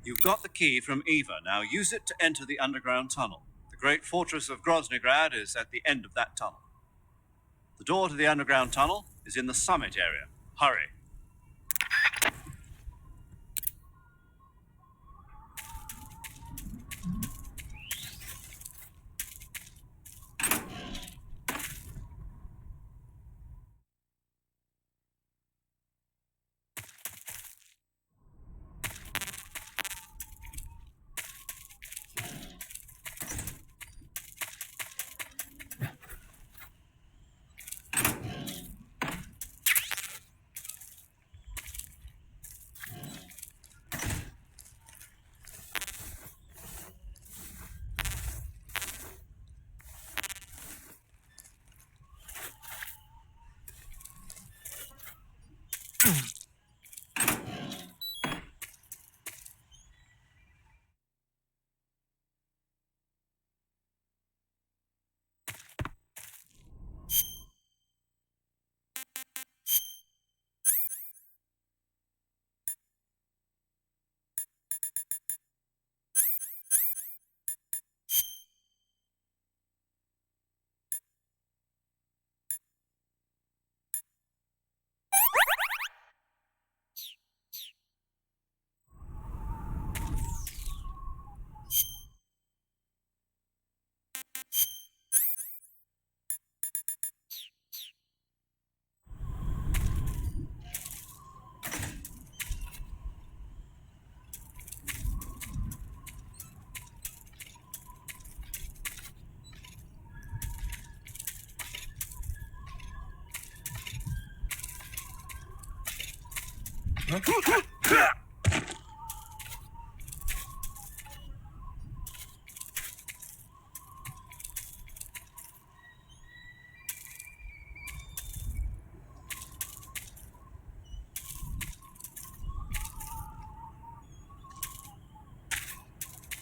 You've got the key from Eva. Now use it to enter the underground tunnel. The great fortress of Groznygrad is at the end of that tunnel. The door to the underground tunnel is in the summit area. Hurry.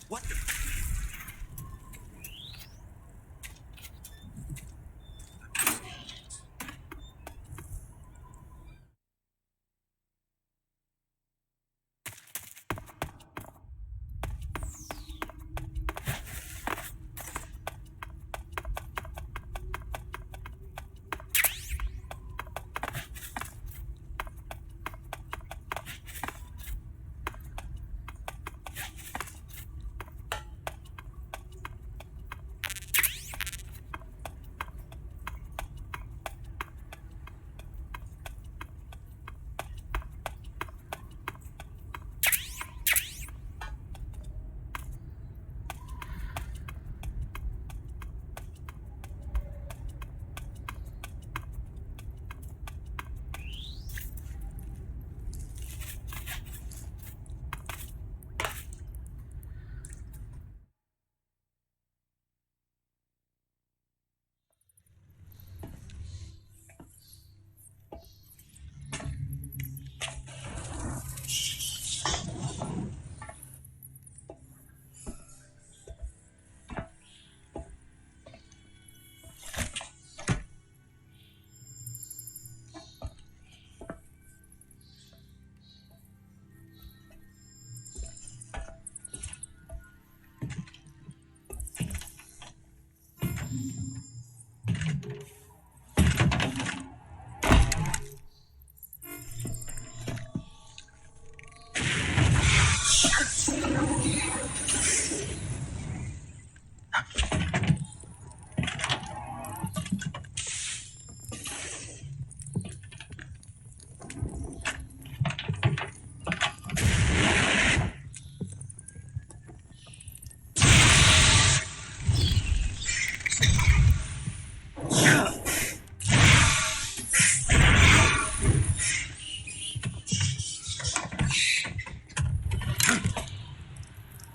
What the...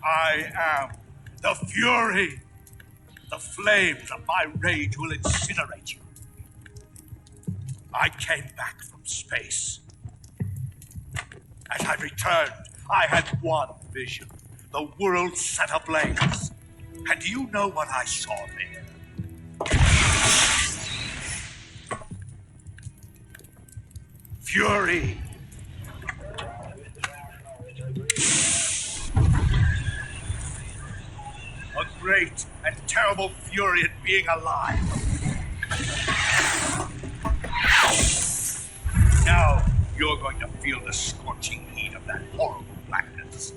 I am the fury. The flames of my rage will incinerate you. I came back from space. As I returned, I had one vision. The world set ablaze. And do you know what I saw there? Fury. great and terrible fury at being alive. Now you're going to feel the scorching heat of that horrible blackness.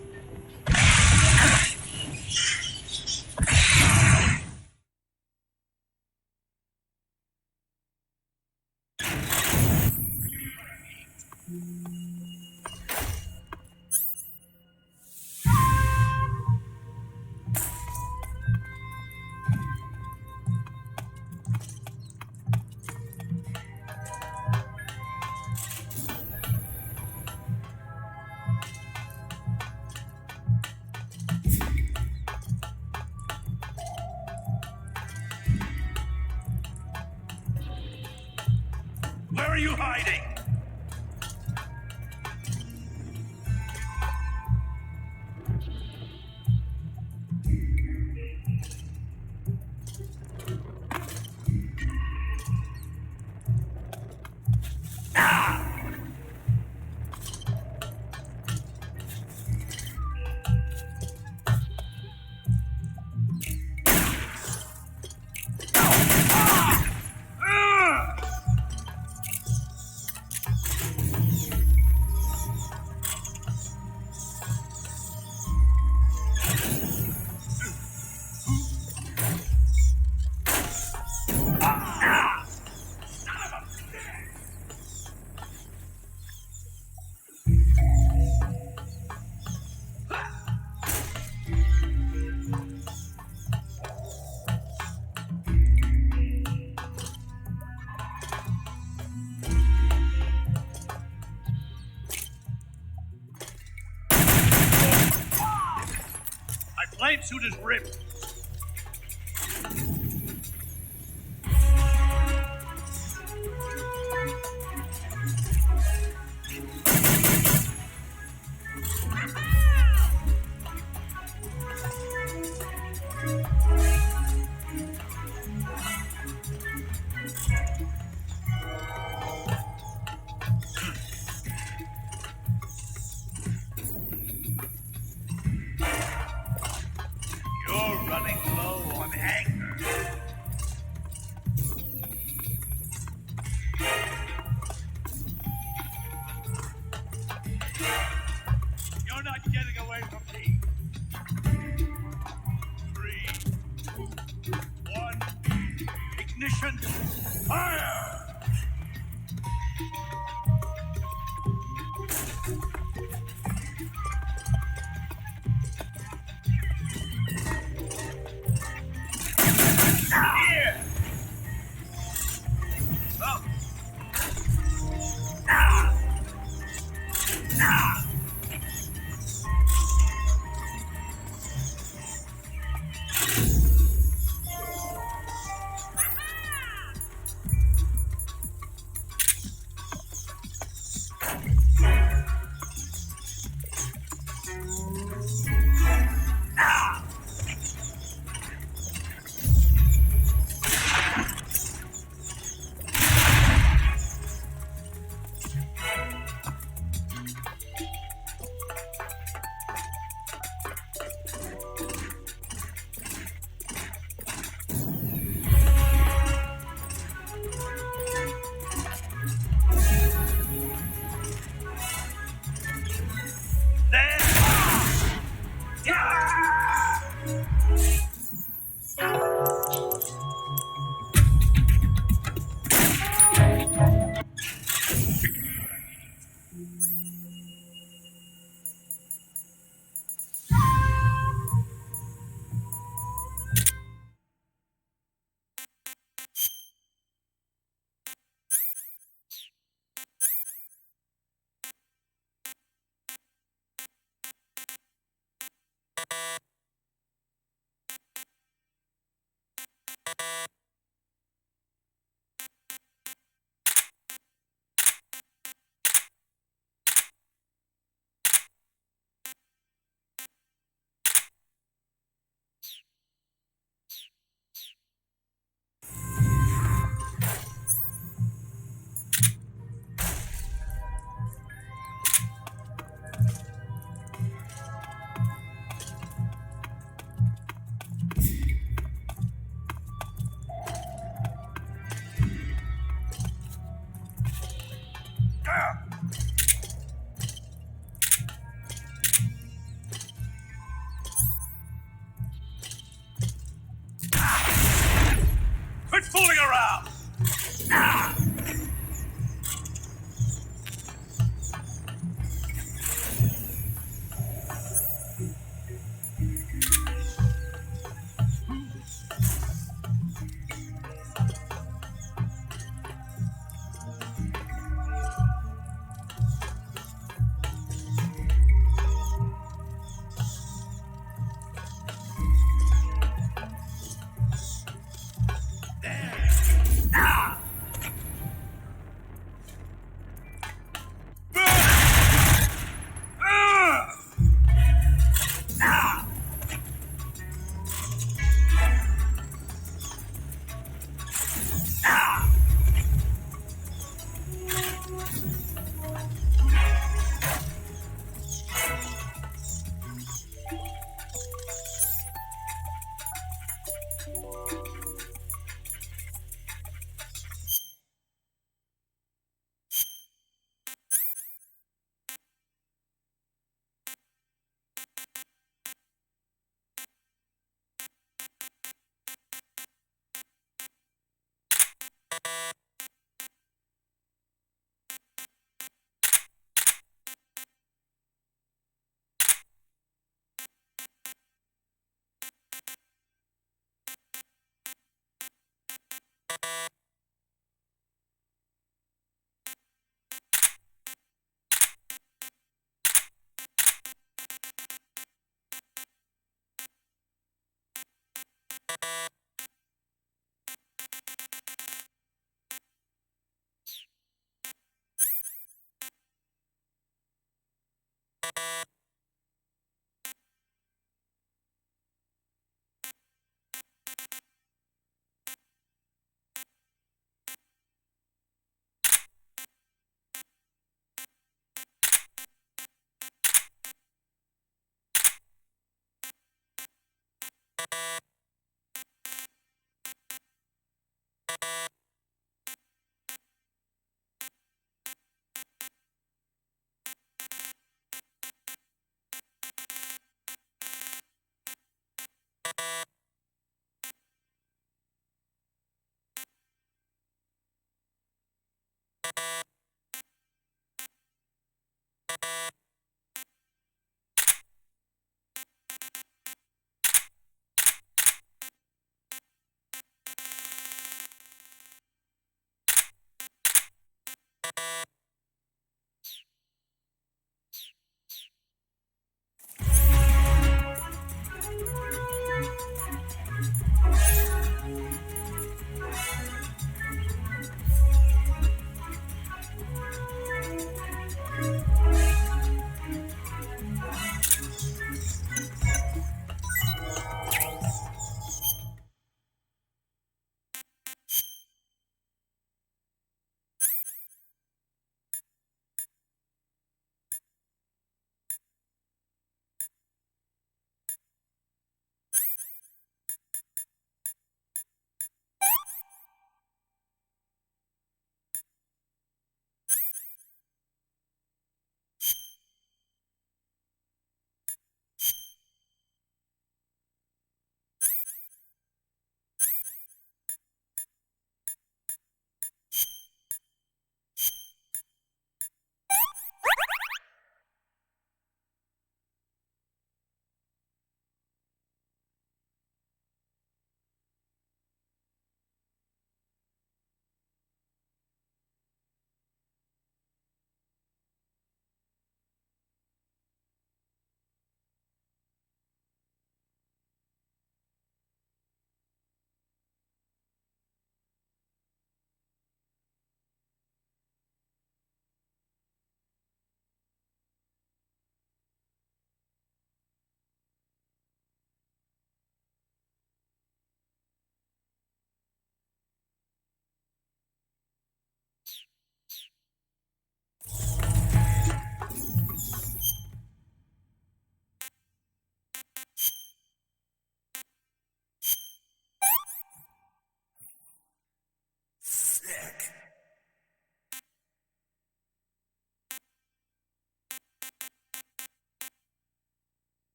Where are you hiding? My flame suit is ripped. You're running low on anger. You're not getting away from me. 3, 2, 1. Ignition. Fire! Here! Oh.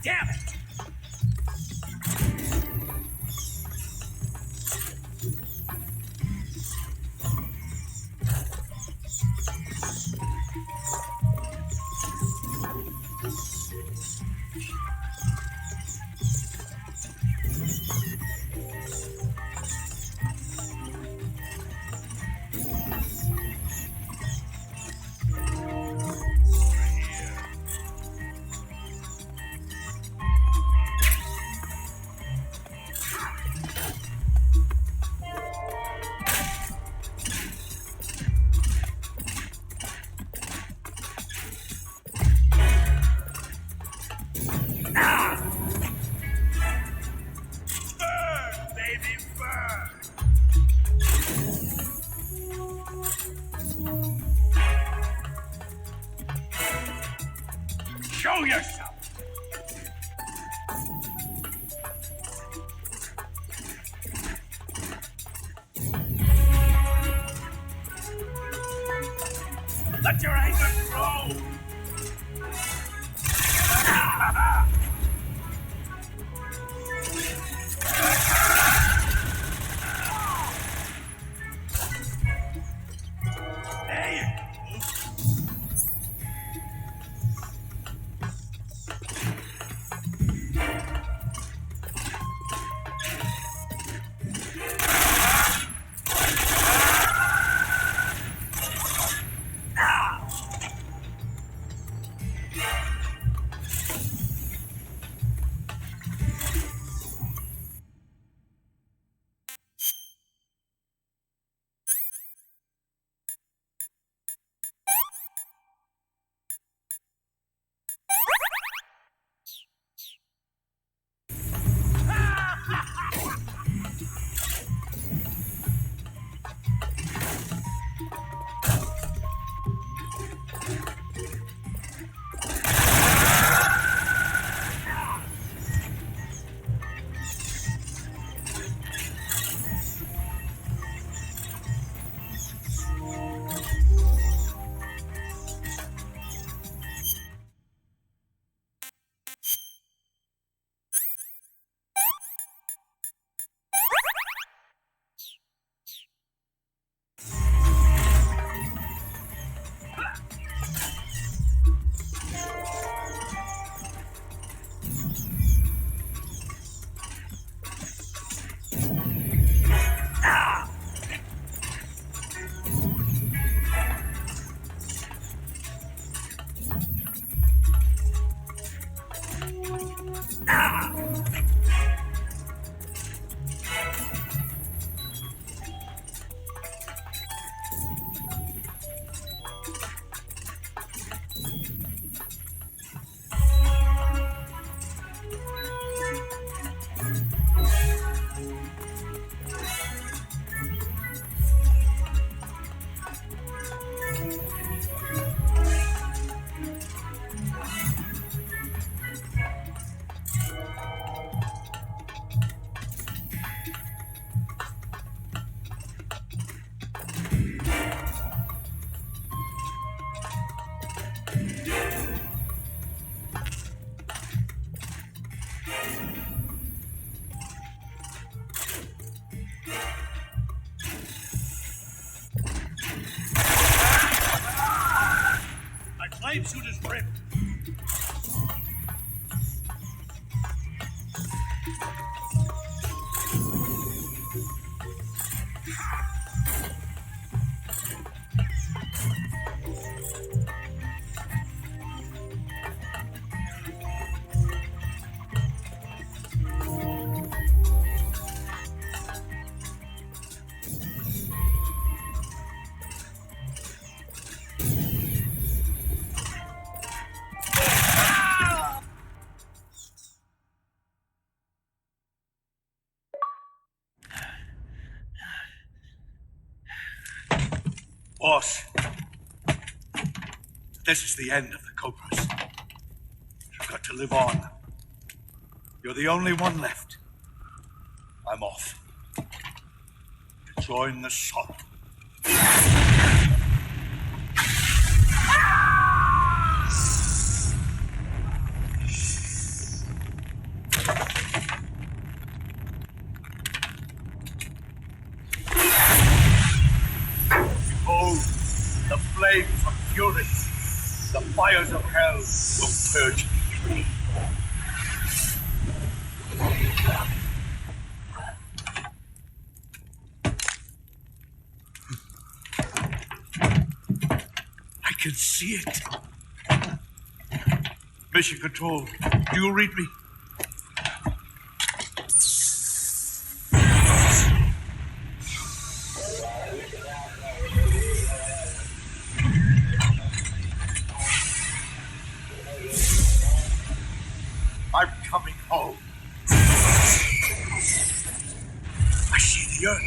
Damn it! Burn, baby, burn! Show yourself! Let your anger grow! There you go. flame suit is ripped. Boss, this is the end of the Cobras. You've got to live on. You're the only one left. I'm off. To join the sun. Behold, the flames of fury, the fires of hell will purge me. I can see it. Mission Control, do you read me? I'm coming home. I see the earth.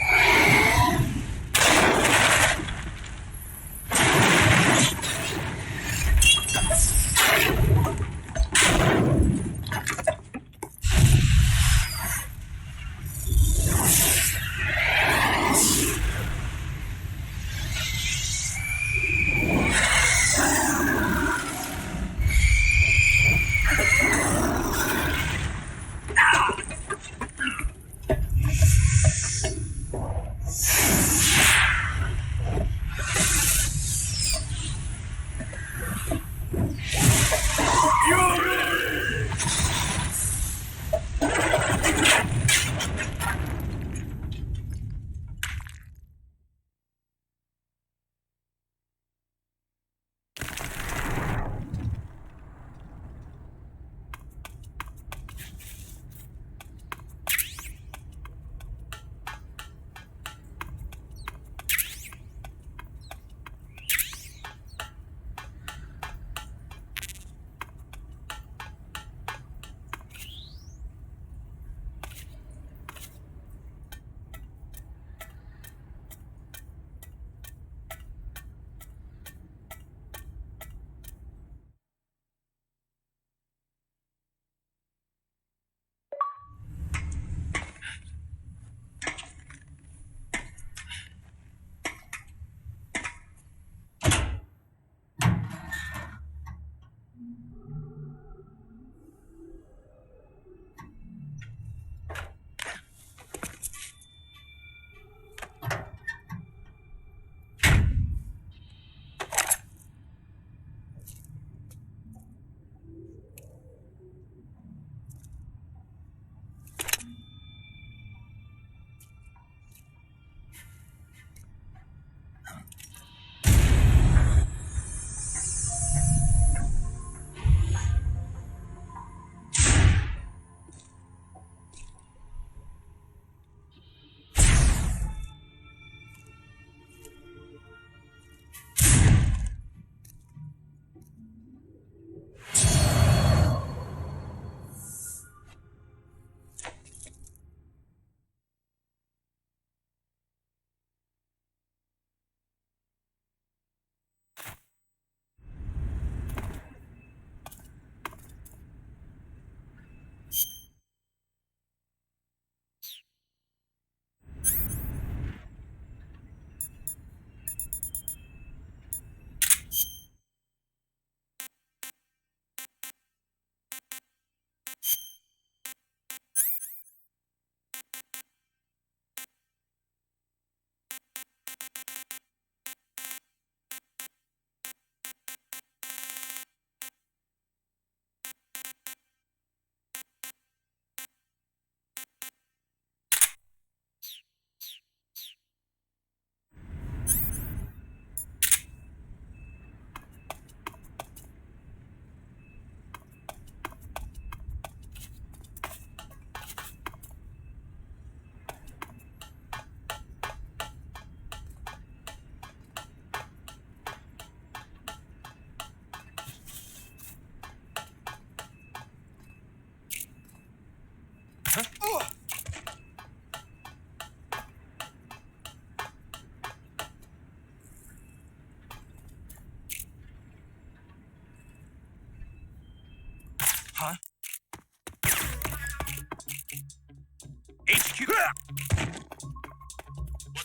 What's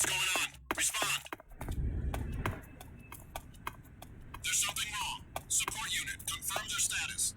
going on? Respond. There's something wrong. Support unit, confirm their status.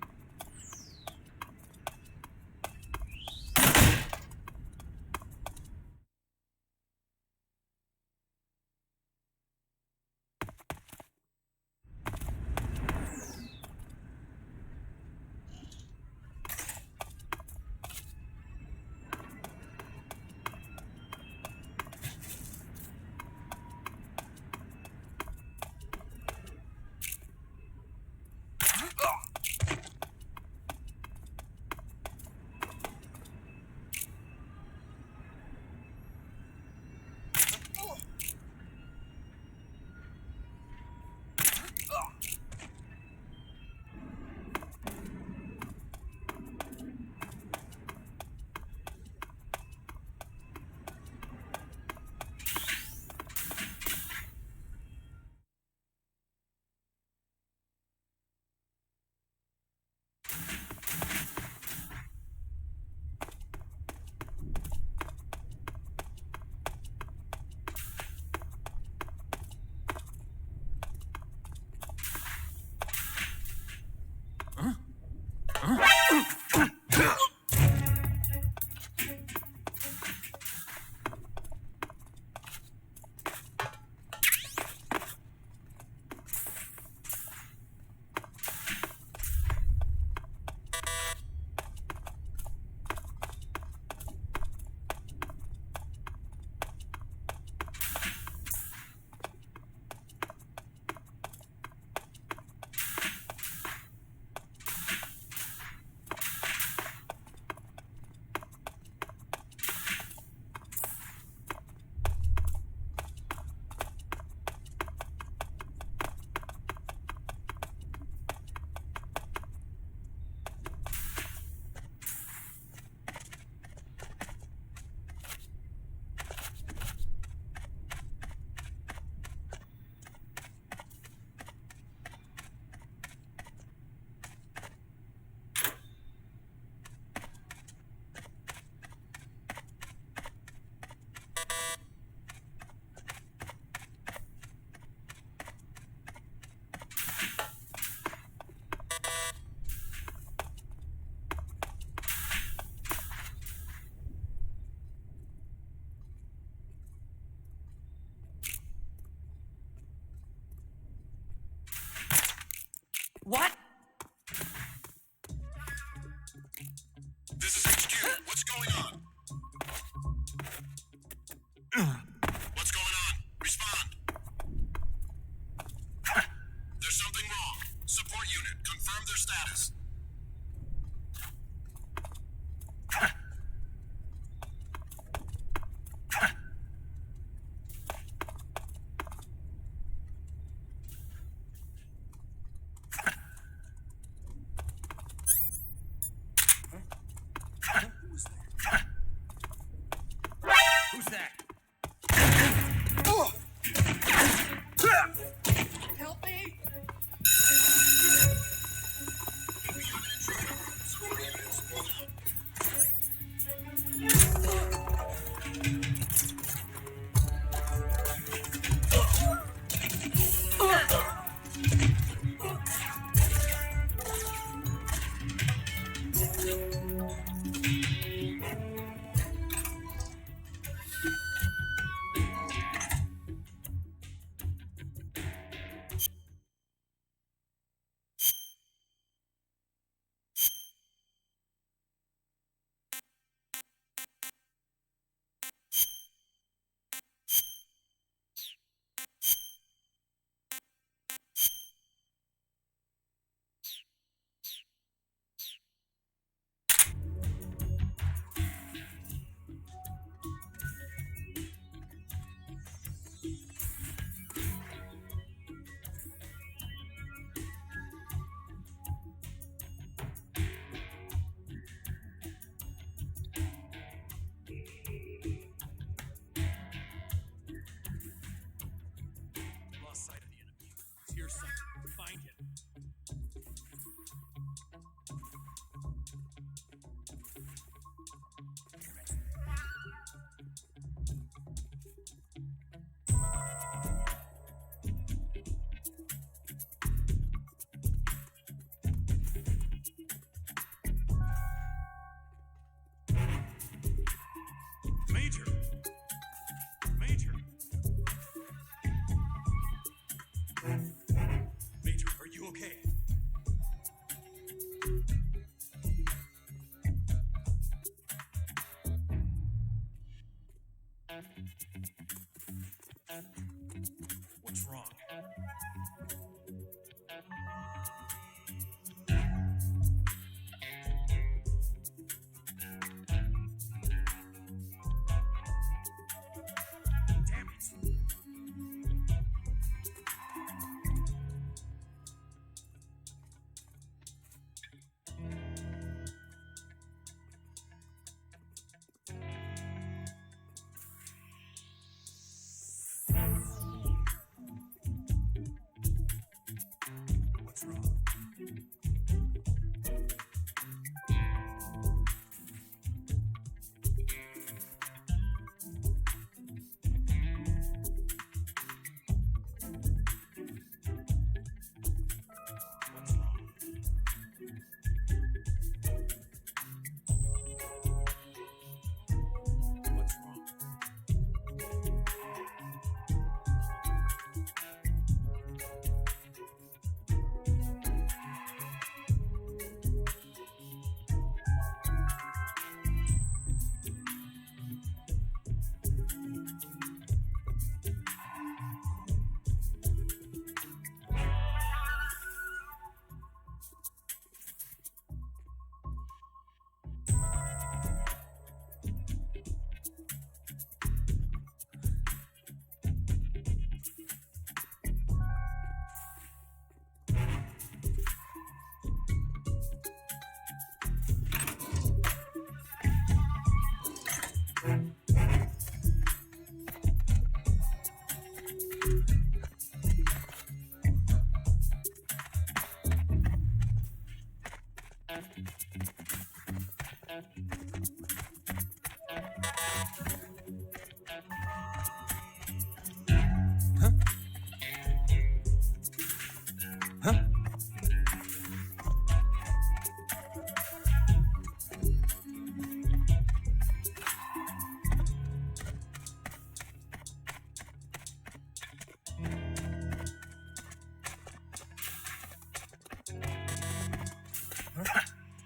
What? This is HQ. What's going on? What's going on? Respond. There's something wrong. Support unit, confirm their status. Who's that? Help me! Support units, hold on. What's wrong? Damn it. What's wrong? What's wrong? What's wrong?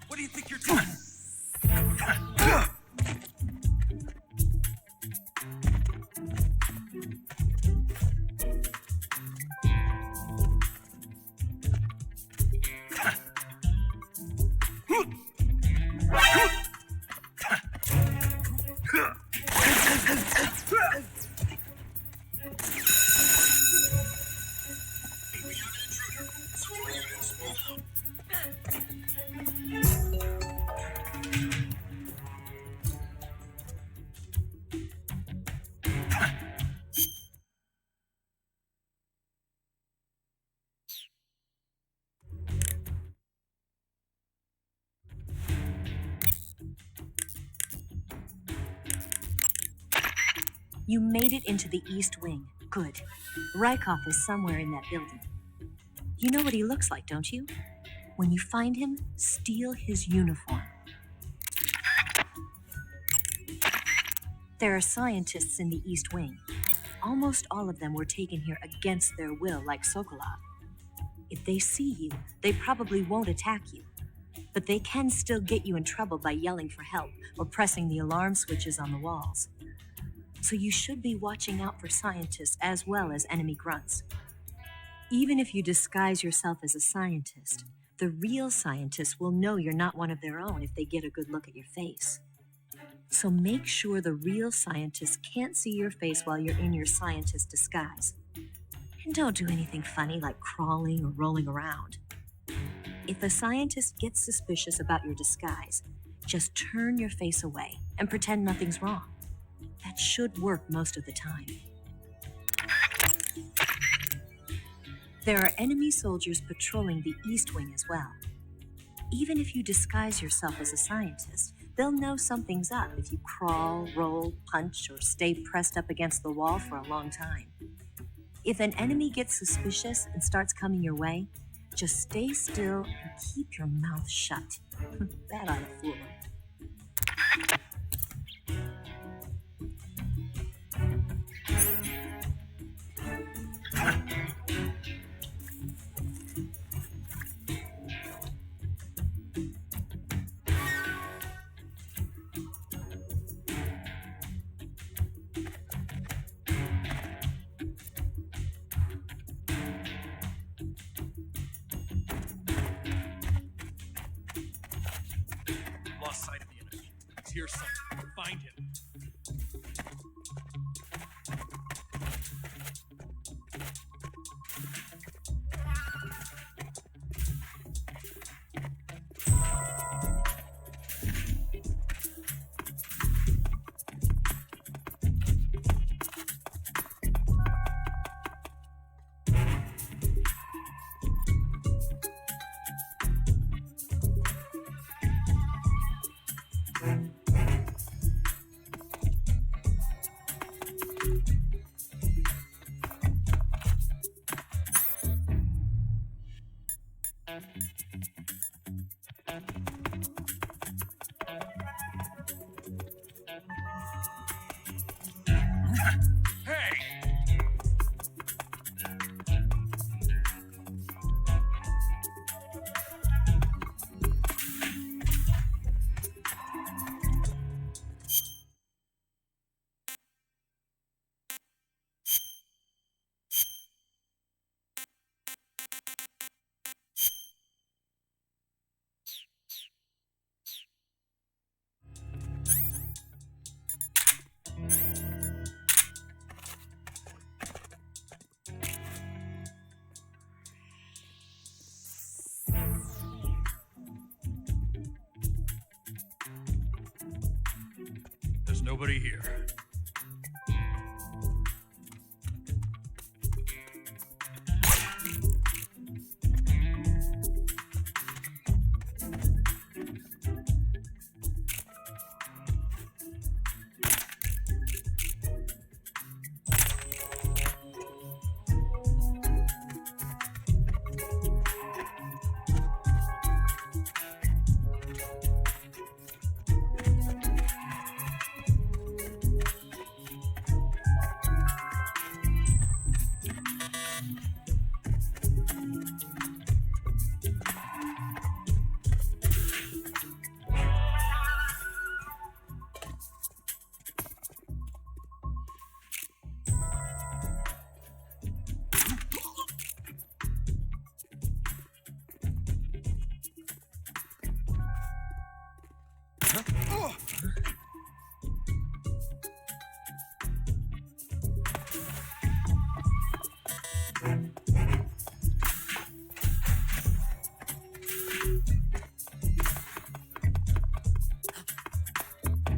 What do you think you're doing? We have an intruder. Support units, move out. You made it into the East Wing. Good. Rykov is somewhere in that building. You know what he looks like, don't you? When you find him, steal his uniform. There are scientists in the East Wing. Almost all of them were taken here against their will, like Sokolov. If they see you, they probably won't attack you. But they can still get you in trouble by yelling for help or pressing the alarm switches on the walls. So you should be watching out for scientists as well as enemy grunts. Even if you disguise yourself as a scientist, the real scientists will know you're not one of their own if they get a good look at your face. So make sure the real scientists can't see your face while you're in your scientist disguise. And don't do anything funny like crawling or rolling around. If a scientist gets suspicious about your disguise, just turn your face away and pretend nothing's wrong. That should work most of the time. There are enemy soldiers patrolling the East Wing as well. Even if you disguise yourself as a scientist, they'll know something's up if you crawl, roll, punch, or stay pressed up against the wall for a long time. If an enemy gets suspicious and starts coming your way, just stay still and keep your mouth shut. That ought to fool them. here somewhere. Find him. There's nobody here.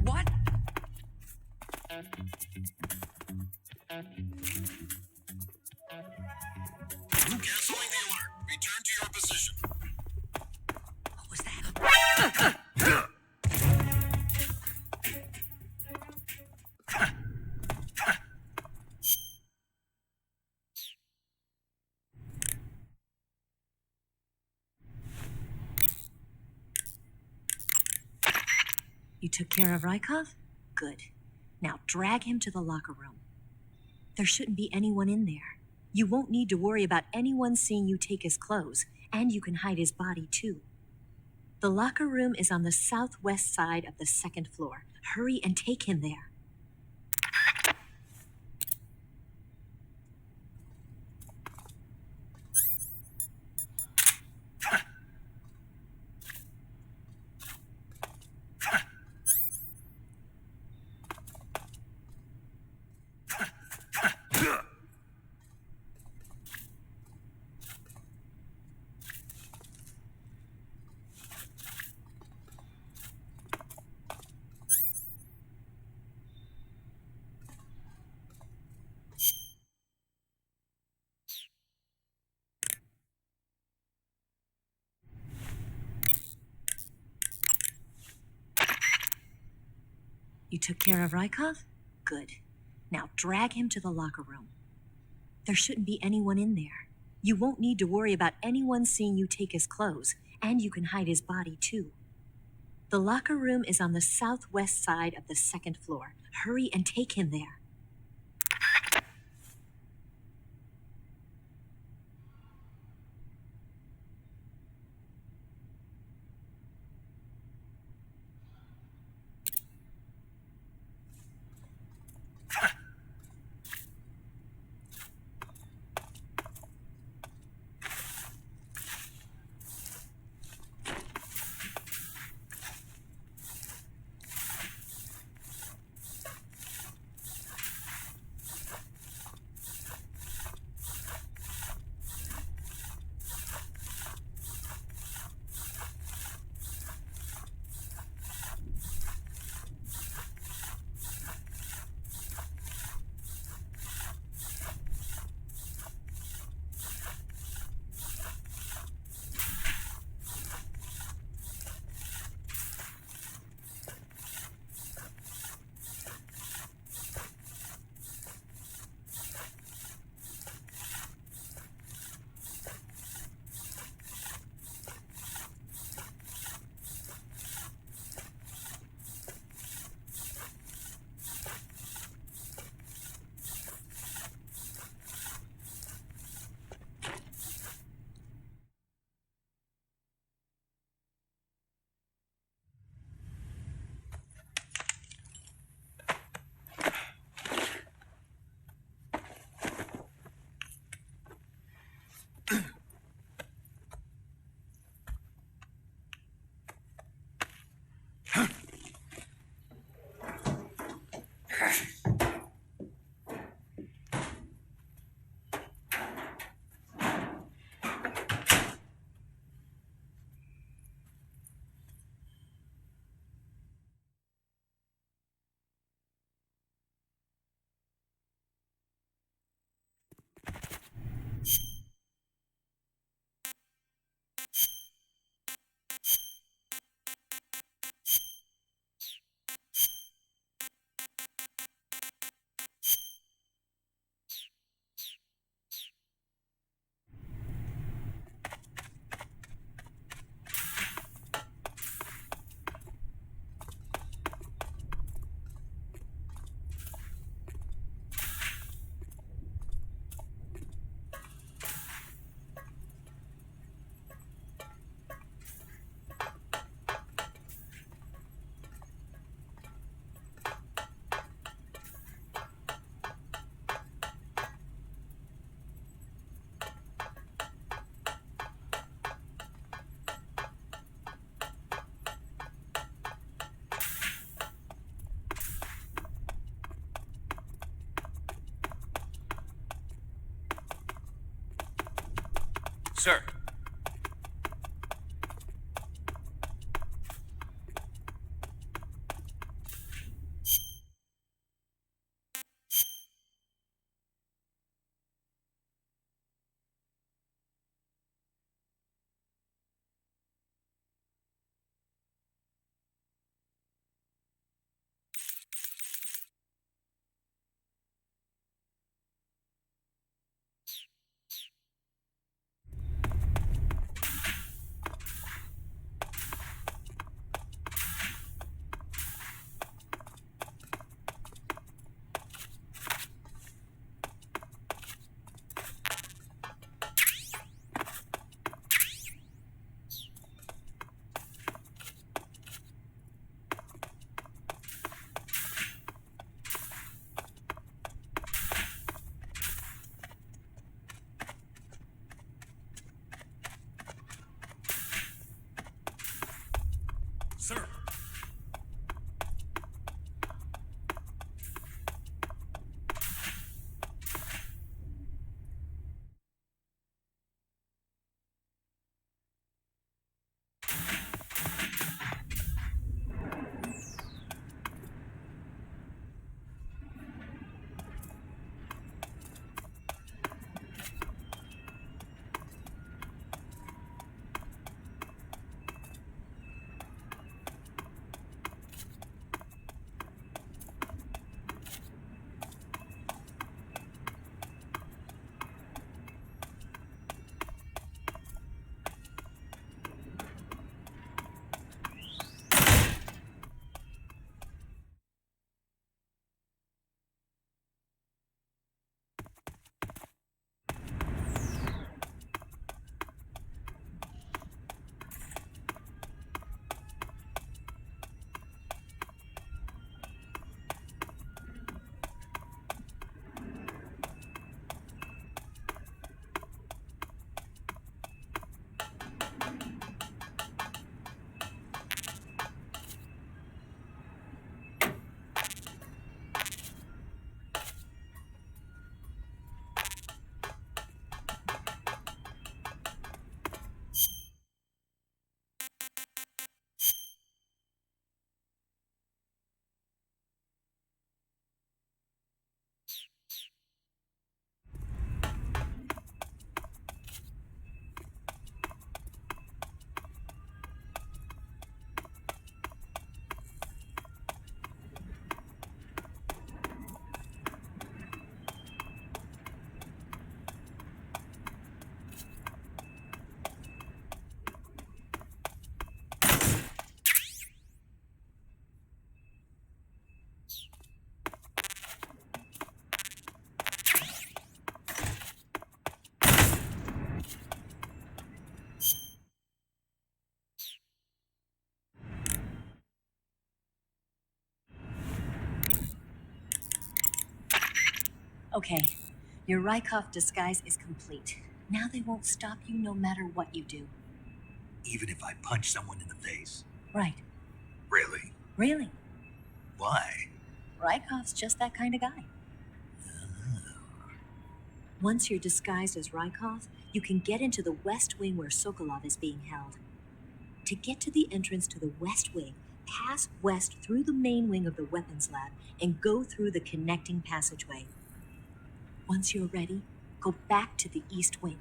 What? Canceling the alert. Return to your position. What was that? You took care of Rykov? Good. Now drag him to the locker room. There shouldn't be anyone in there. You won't need to worry about anyone seeing you take his clothes, and you can hide his body too. The locker room is on the southwest side of the second floor. Hurry and take him there. You took care of Rykov? Good. Now drag him to the locker room. There shouldn't be anyone in there. You won't need to worry about anyone seeing you take his clothes, and you can hide his body too. The locker room is on the southwest side of the second floor. Hurry and take him there. Sir. Sir. Okay, your Rykov disguise is complete. Now they won't stop you no matter what you do. Even if I punch someone in the face. Right. Really? Really. Why? Rykov's just that kind of guy. Once you're disguised as Rykov, you can get into the West Wing where Sokolov is being held. To get to the entrance to the West Wing, pass west through the main wing of the weapons lab and go through the connecting passageway. Once you're ready, go back to the East Wing.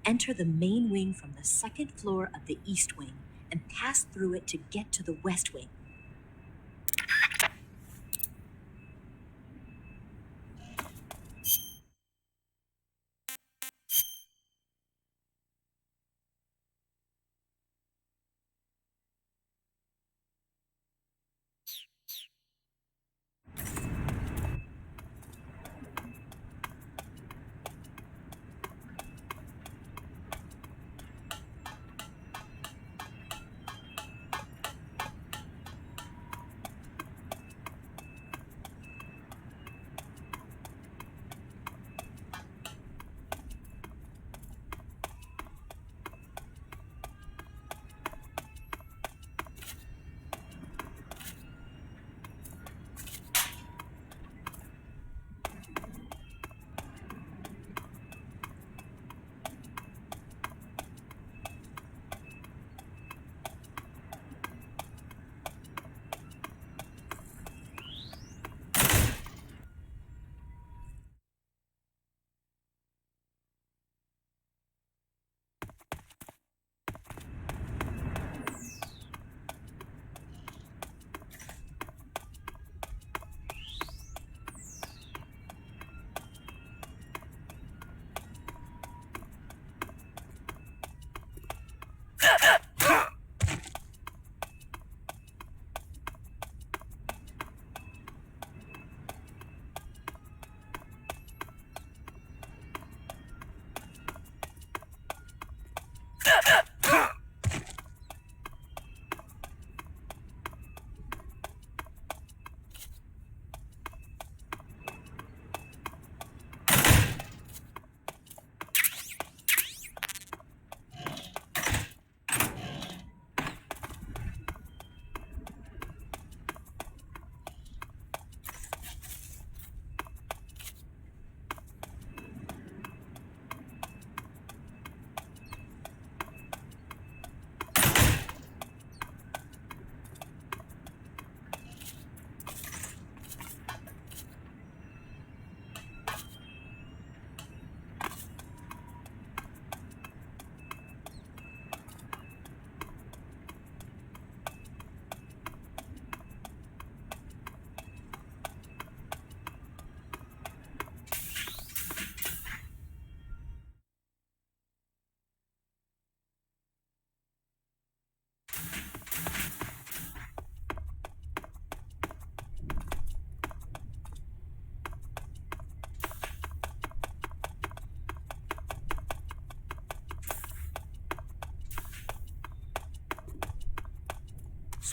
Enter the main wing from the second floor of the East Wing and pass through it to get to the West Wing.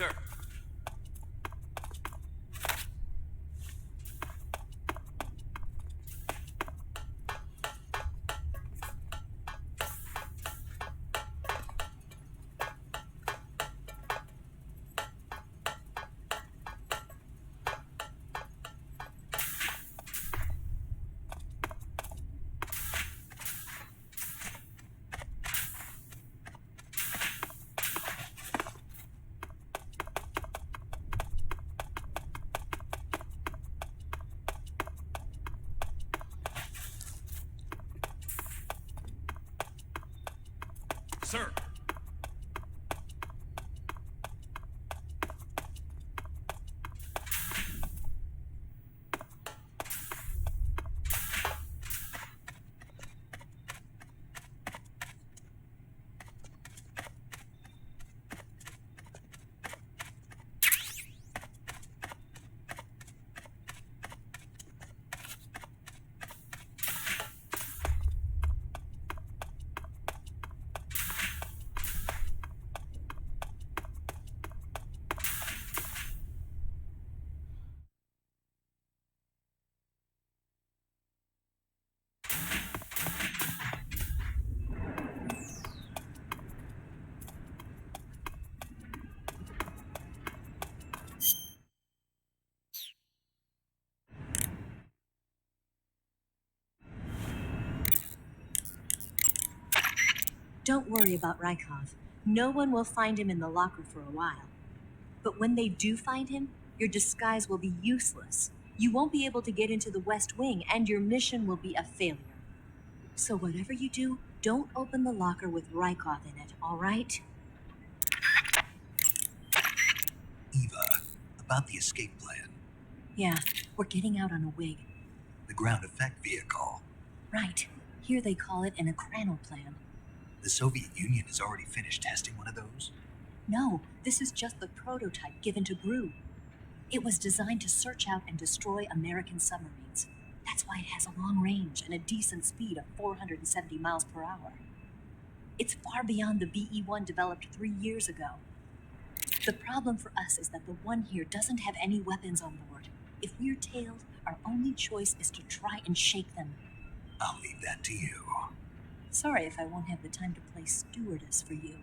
sir. Sir! Don't worry about Rykov. No one will find him in the locker for a while. But when they do find him, your disguise will be useless. You won't be able to get into the West Wing, and your mission will be a failure. So whatever you do, don't open the locker with Rykov in it, all right? Eva, about the escape plan. Yeah, we're getting out on a wig. The ground effect vehicle. Right. Here they call it an plan. The Soviet Union has already finished testing one of those. No, this is just the prototype given to Brew. It was designed to search out and destroy American submarines. That's why it has a long range and a decent speed of 470 miles per hour. It's far beyond the VE-1 developed 3 years ago. The problem for us is that the one here doesn't have any weapons on board. If we're tailed, our only choice is to try and shake them. I'll leave that to you. Sorry if I won't have the time to play stewardess for you.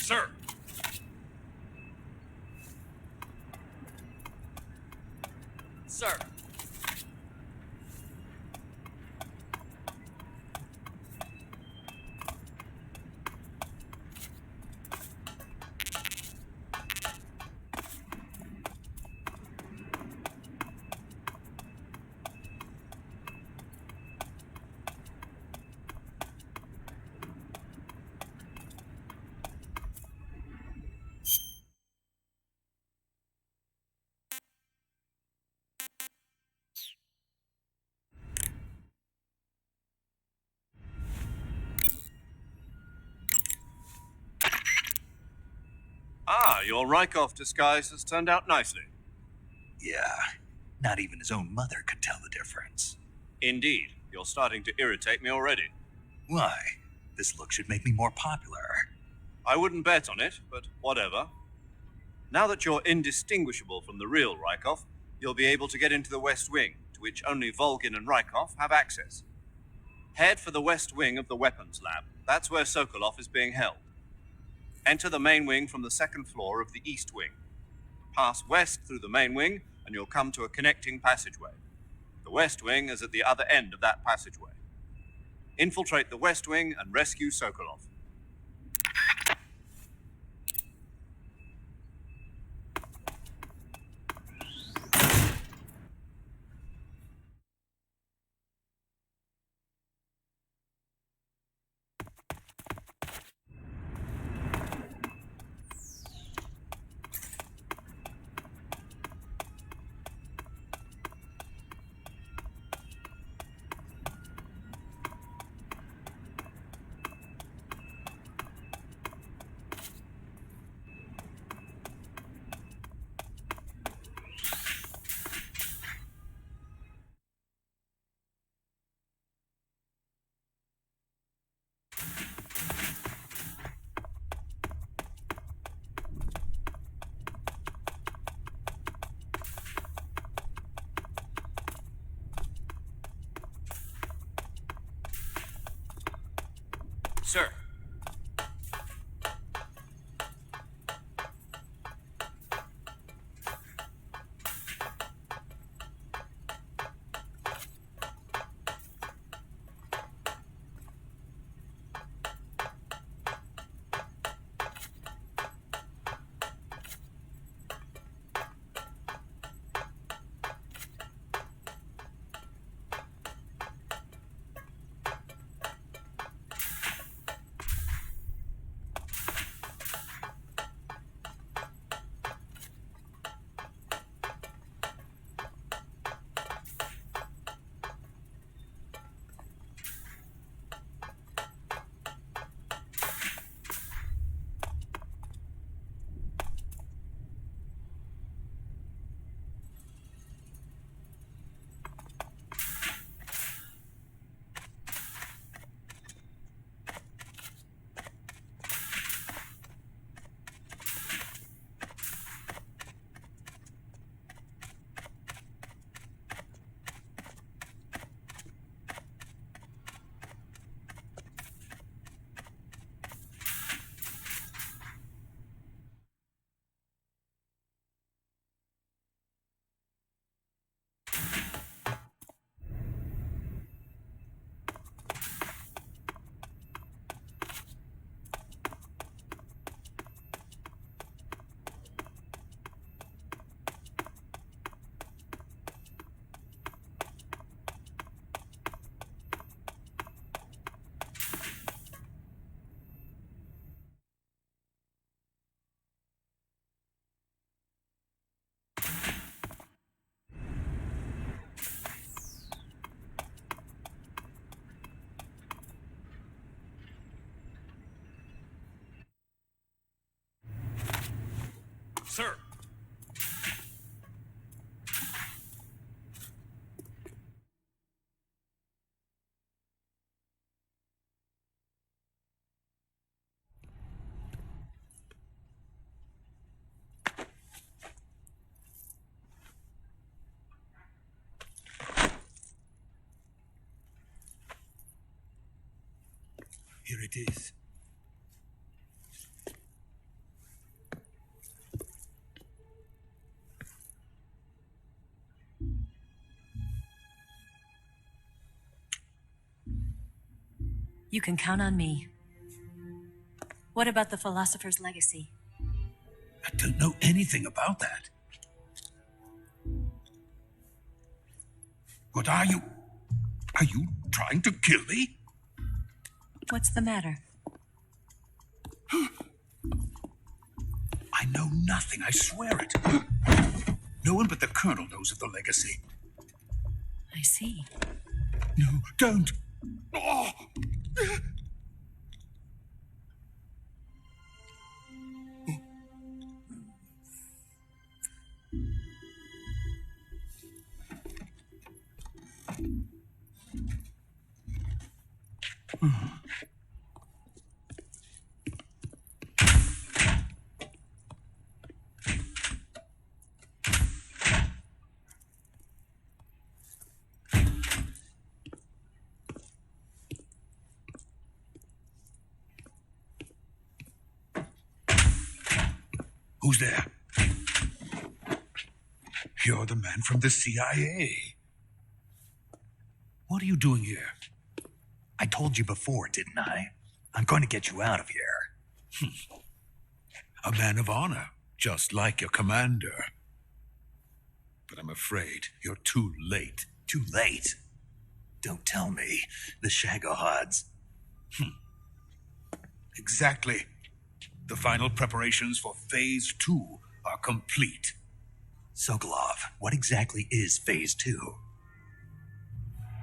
Sir. Sir. Ah, your Rykov disguise has turned out nicely. Yeah, not even his own mother could tell the difference. Indeed, you're starting to irritate me already. Why? This look should make me more popular. I wouldn't bet on it, but whatever. Now that you're indistinguishable from the real Rykov, you'll be able to get into the West Wing, to which only Volgin and Rykov have access. Head for the West Wing of the Weapons Lab. That's where Sokolov is being held. Enter the main wing from the second floor of the East Wing. Pass west through the main wing, and you'll come to a connecting passageway. The West Wing is at the other end of that passageway. Infiltrate the West Wing and rescue Sokolov. Sir. Sir. Here it is. You can count on me. What about the philosopher's legacy? I don't know anything about that. What are you? Are you trying to kill me? What's the matter? I know nothing, I swear it. No one but the Colonel knows of the legacy. I see. No, don't. Oh. Who's there? You're the man from the CIA. What are you doing here? I told you before, didn't I? I'm going to get you out of here. A man of honor, just like your commander. But I'm afraid you're too late. Too late? Don't tell me. The Shagohods. Exactly. The final preparations for Phase 2 are complete. Sokolov, what exactly is Phase 2?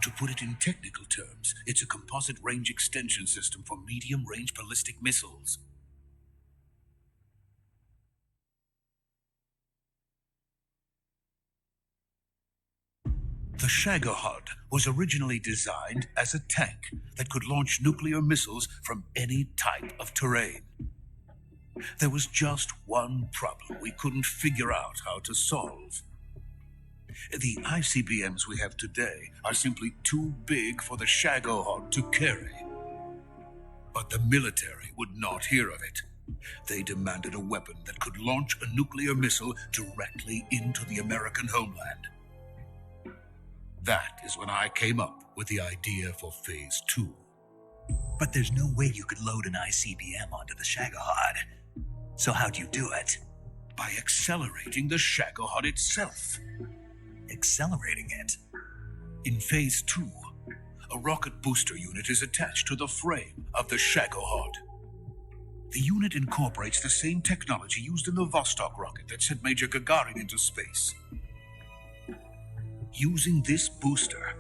To put it in technical terms, it's a composite range extension system for medium-range ballistic missiles. The Shagohod was originally designed as a tank that could launch nuclear missiles from any type of terrain. There was just one problem we couldn't figure out how to solve. The ICBMs we have today are simply too big for the Shagohod to carry. But the military would not hear of it. They demanded a weapon that could launch a nuclear missile directly into the American homeland. That is when I came up with the idea for Phase 2. But there's no way you could load an ICBM onto the Shagohod. So how'd you do it? By accelerating the Shagohod itself. Accelerating it? In Phase 2, a rocket booster unit is attached to the frame of the Shagohod. The unit incorporates the same technology used in the Vostok rocket that sent Major Gagarin into space. Using this booster,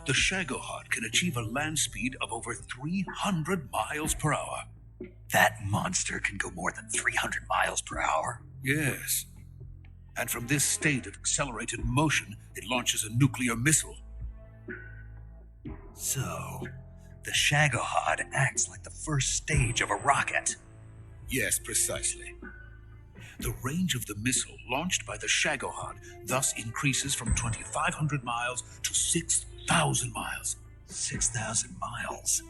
the Shagohod can achieve a land speed of over 300 miles per hour. That monster can go more than 300 miles per hour? Yes. And from this state of accelerated motion, it launches a nuclear missile. So, the Shagohod acts like the first stage of a rocket. Yes, precisely. The range of the missile launched by the Shagohod thus increases from 2,500 miles to 6,000 miles. 6,000 miles?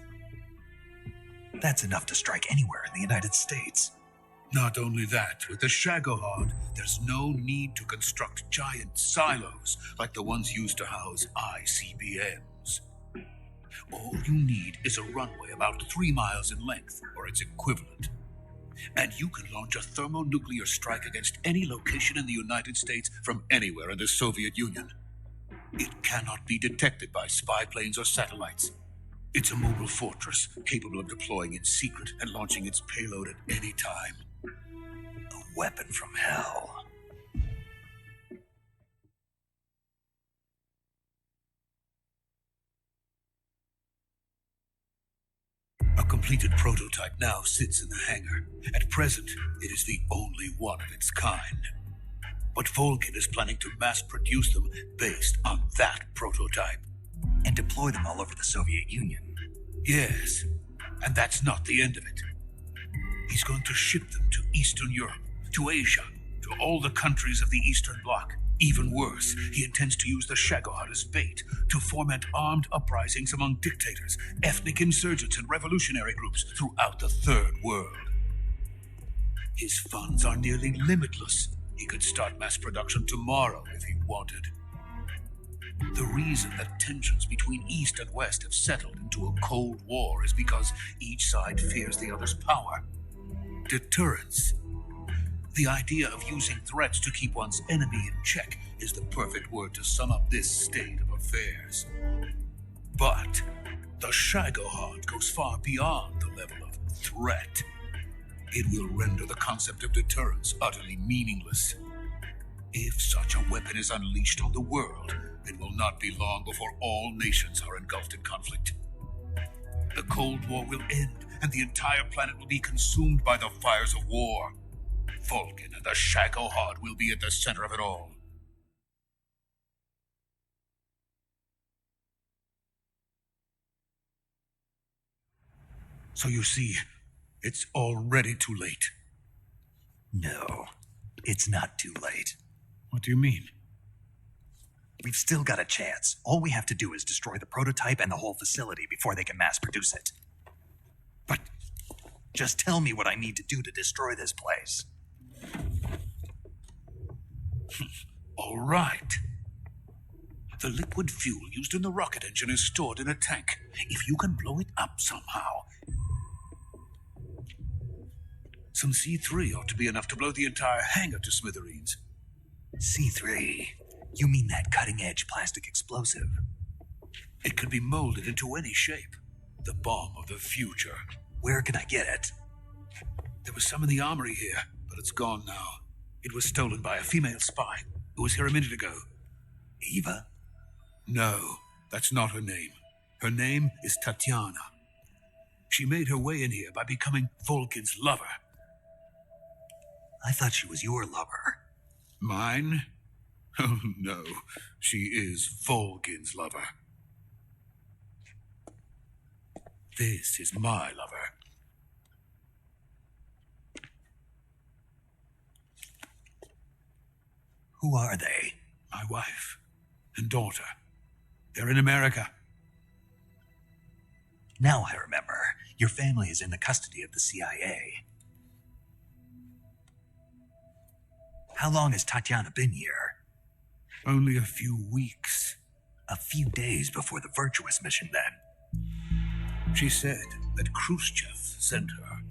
That's enough to strike anywhere in the United States. Not only that, with the Shagohod, there's no need to construct giant silos like the ones used to house ICBMs. All you need is a runway about 3 miles in length, or its equivalent. And you can launch a thermonuclear strike against any location in the United States from anywhere in the Soviet Union. It cannot be detected by spy planes or satellites. It's a mobile fortress capable of deploying in secret and launching its payload at any time. A weapon from hell. A completed prototype now sits in the hangar. At present, it is the only one of its kind. But Volkin is planning to mass produce them based on that prototype. And deploy them all over the Soviet Union. Yes, and that's not the end of it. He's going to ship them to Eastern Europe, to Asia, to all the countries of the Eastern Bloc. Even worse, he intends to use the Shagohod as bait to foment armed uprisings among dictators, ethnic insurgents, and revolutionary groups throughout the Third World. His funds are nearly limitless. He could start mass production tomorrow if he wanted. The reason that tensions between East and West have settled into a Cold War is because each side fears the other's power. Deterrence. The idea of using threats to keep one's enemy in check is the perfect word to sum up this state of affairs. But the Shagohod goes far beyond the level of threat. It will render the concept of deterrence utterly meaningless. If such a weapon is unleashed on the world, it will not be long before all nations are engulfed in conflict. The Cold War will end, and the entire planet will be consumed by the fires of war. Vulcan and the Shagohod will be at the center of it all. So you see, it's already too late. No, it's not too late. What do you mean? We've still got a chance. All we have to do is destroy the prototype and the whole facility before they can mass produce it. But just tell me what I need to do to destroy this place. All right. The liquid fuel used in the rocket engine is stored in a tank. If you can blow it up somehow, some C3 ought to be enough to blow the entire hangar to smithereens. C3? You mean that cutting-edge plastic explosive? It could be molded into any shape. The bomb of the future. Where can I get it? There was some in the armory here, but it's gone now. It was stolen by a female spy who was here a minute ago. Eva? No, that's not her name. Her name is Tatiana. She made her way in here by becoming Vulcan's lover. I thought she was your lover. Mine? Oh no, she is Vulcan's lover. This is my lover. Who are they? My wife and daughter. They're in America. Now I remember. Your family is in the custody of the CIA. How long has Tatiana been here? Only a few weeks. A few days before the Virtuous mission, then. She said that Khrushchev sent her.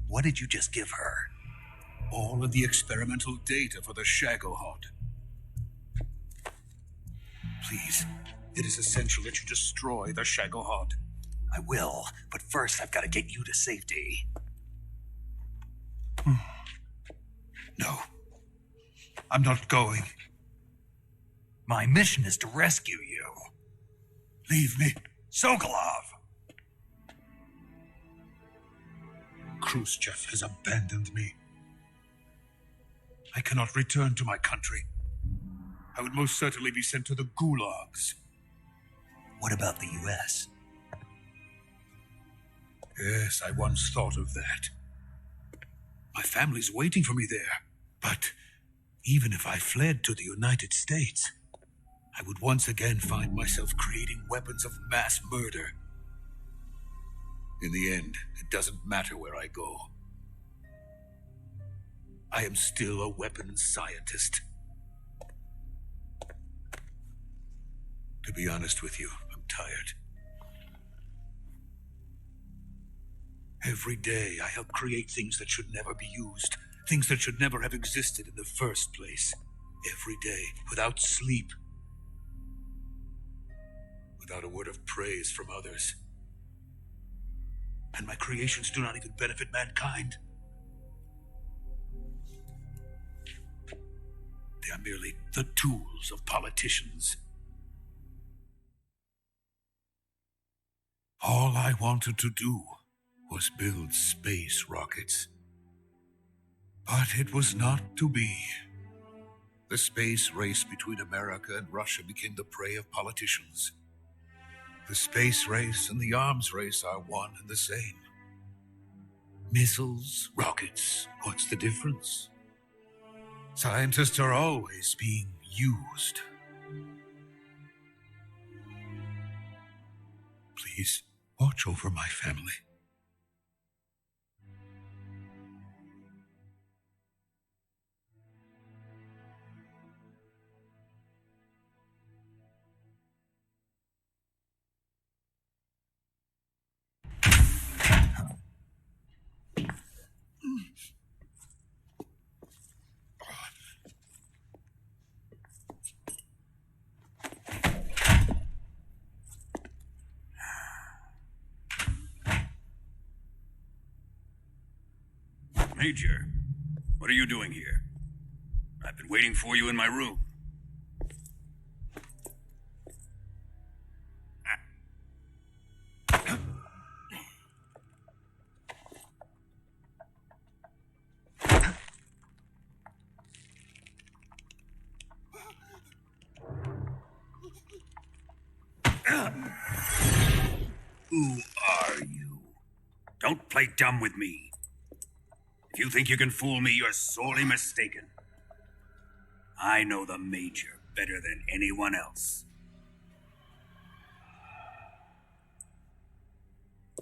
What did you just give her? All of the experimental data for the Shagohod. Please, it is essential that you destroy the Shagohod. I will, but first I've got to get you to safety. No, I'm not going. My mission is to rescue you. Leave me. Sokolov! Khrushchev has abandoned me. I cannot return to my country. I would most certainly be sent to the gulags. What about the US? Yes, I once thought of that. My family's waiting for me there. But even if I fled to the United States, I would once again find myself creating weapons of mass murder. In the end, it doesn't matter where I go. I am still a weapons scientist. To be honest with you, I'm tired. Every day I help create things that should never be used, things that should never have existed in the first place. Every day, without sleep, without a word of praise from others. And my creations do not even benefit mankind. They are merely the tools of politicians. All I wanted to do was build space rockets. But it was not to be. The space race between America and Russia became the prey of politicians. The space race and the arms race are one and the same. Missiles, rockets, what's the difference? Scientists are always being used. Please, watch over my family. Major, what are you doing here? I've been waiting for you in my room. Who are you? Don't play dumb with me. If you think you can fool me, you're sorely mistaken. I know the Major better than anyone else.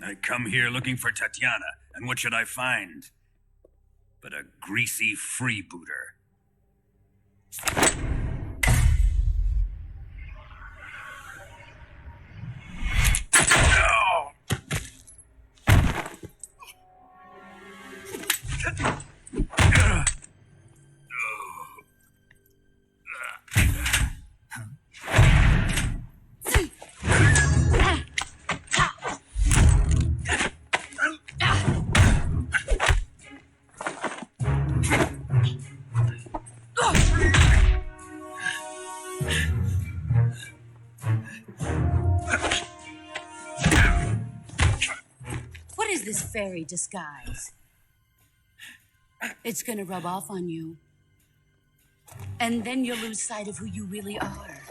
I come here looking for Tatiana, and what should I find? But a greasy freebooter. What is this fairy disguise? It's gonna rub off on you. And then you'll lose sight of who you really are.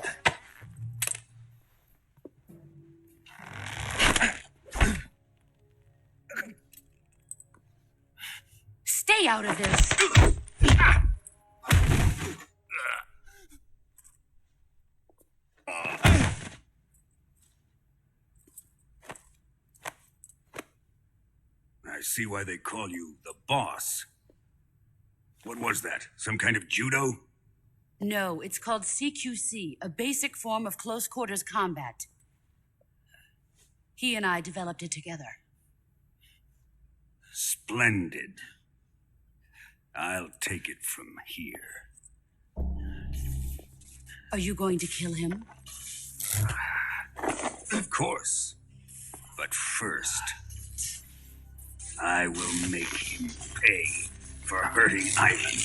Stay out of this. I see why they call you the boss. What was that? Some kind of judo? No, it's called CQC, a basic form of close quarters combat. He and I developed it together. Splendid. I'll take it from here. Are you going to kill him? Of course. But first, I will make him pay for hurting Ivan.